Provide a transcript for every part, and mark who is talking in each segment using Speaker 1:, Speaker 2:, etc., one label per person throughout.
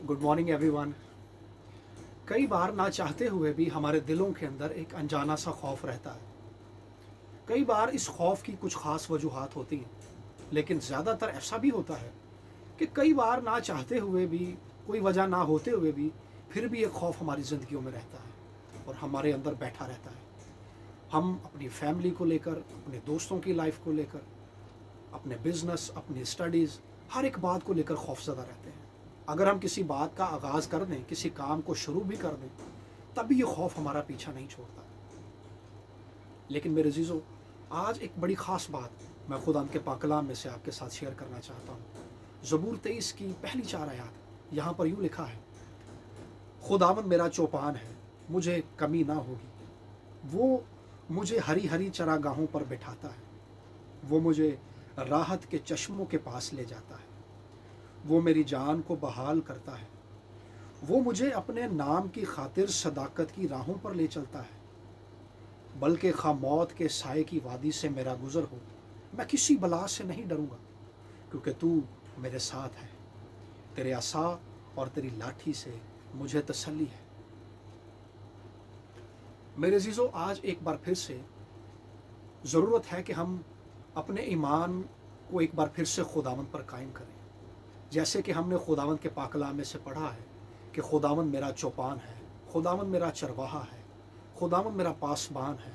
Speaker 1: Good morning everyone. कई बार ना चाहते हुए भी हमारे दिलों के अंदर एक अनजाना सा खौफ रहता है। कई बार इस खौफ की कुछ खास वजूहात होती हैं, लेकिन ज़्यादातर ऐसा भी होता है कि कई बार ना चाहते हुए भी, कोई वजह ना होते हुए भी, फिर भी एक खौफ हमारी ज़िंदगियों में रहता है और हमारे अंदर बैठा रहता है। हम अपनी फैमिली को लेकर, अपने दोस्तों की लाइफ को लेकर, अपने बिजनेस, अपनी स्टडीज़, हर एक बात को लेकर खौफज़दा रहते हैं। अगर हम किसी बात का आगाज़ कर दें, किसी काम को शुरू भी कर दें, तब भी ये खौफ हमारा पीछा नहीं छोड़ता। लेकिन मेरे अज़ीज़ों, आज एक बड़ी ख़ास बात मैं खुदा के पाक कलाम में से आपके साथ शेयर करना चाहता हूँ। ज़बूर 23 की पहली 4 आयत, यहाँ पर यूँ लिखा है, खुदावंद मेरा चौपान है, मुझे कमी ना होगी। वो मुझे हरी हरी चरागाहों पर बिठाता है, वो मुझे राहत के चश्मों के पास ले जाता है, वो मेरी जान को बहाल करता है, वो मुझे अपने नाम की खातिर सदाकत की राहों पर ले चलता है। बल्कि खा मौत के साए की वादी से मेरा गुजर हो, मैं किसी बला से नहीं डरूंगा, क्योंकि तू मेरे साथ है। तेरे असा और तेरी लाठी से मुझे तसल्ली है। मेरे अज़ीज़ों, आज एक बार फिर से ज़रूरत है कि हम अपने ईमान को एक बार फिर से खुदावंद पर कायम करें। जैसे कि हमने खुदावंद के पाक कलाम में से पढ़ा है कि खुदावंद मेरा चौपान है, खुदावंद मेरा चरवाहा है, खुदावंद मेरा पासबान है,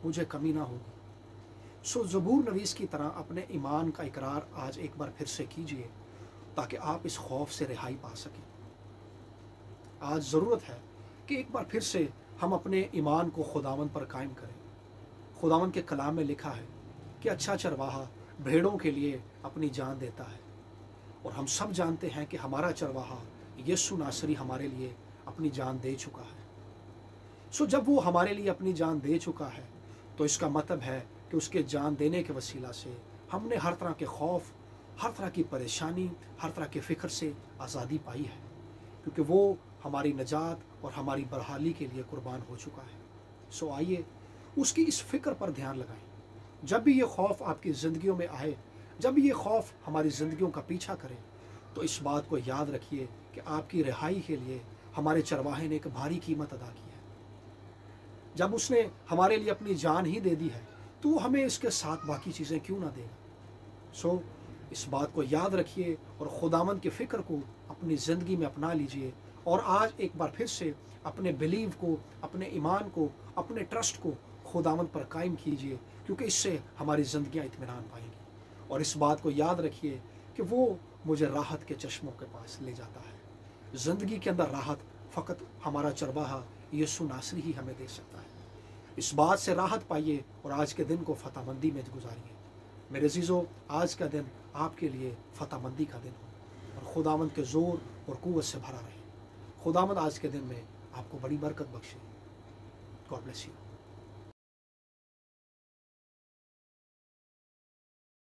Speaker 1: मुझे कमी ना होगी। सो ज़बूर नवीस की तरह अपने ईमान का इकरार आज एक बार फिर से कीजिए, ताकि आप इस खौफ से रिहाई पा सकें। आज ज़रूरत है कि एक बार फिर से हम अपने ईमान को खुदावंद पर कायम करें। खुदावंद के कलाम में लिखा है कि अच्छा चरवाहा भेड़ों के लिए अपनी जान देता है, और हम सब जानते हैं कि हमारा चरवाहा यीशु नासरी हमारे लिए अपनी जान दे चुका है। सो जब वो हमारे लिए अपनी जान दे चुका है, तो इसका मतलब है कि उसके जान देने के वसीला से हमने हर तरह के खौफ, हर तरह की परेशानी, हर तरह की फ़िक्र से आज़ादी पाई है, क्योंकि वो हमारी नजात और हमारी बरहाली के लिए कुर्बान हो चुका है। सो आइए उसकी इस फ़िक्र पर ध्यान लगाएं। जब भी ये खौफ आपकी ज़िंदगियों में आए, जब भी ये खौफ हमारी ज़िंदगियों का पीछा करे, तो इस बात को याद रखिए कि आपकी रिहाई के लिए हमारे चरवाहे ने एक भारी कीमत अदा की है। जब उसने हमारे लिए अपनी जान ही दे दी है, तो हमें इसके साथ बाकी चीज़ें क्यों ना देगा। सो इस बात को याद रखिए और खुदावंद की फ़िक्र को अपनी ज़िंदगी में अपना लीजिए, और आज एक बार फिर से अपने बिलीव को, अपने ईमान को, अपने ट्रस्ट को खुदावंद पर कायम कीजिए, क्योंकि इससे हमारी ज़िंदगियाँ इत्मीनान पाएंगी। और इस बात को याद रखिए कि वो मुझे राहत के चश्मों के पास ले जाता है। ज़िंदगी के अंदर राहत फ़कत हमारा चरवाहा यीशु नासरी ही हमें दे सकता है। इस बात से राहत पाइए और आज के दिन को फतहमंदी में गुजारिए। मेरे अज़ीज़ों, आज का दिन आपके लिए फतहमंदी का दिन हो और खुदावंद के ज़ोर और क़ुव्वत से भरा रहे। खुदावंद आज के दिन में आपको बड़ी बरकत बख्शे। God bless you.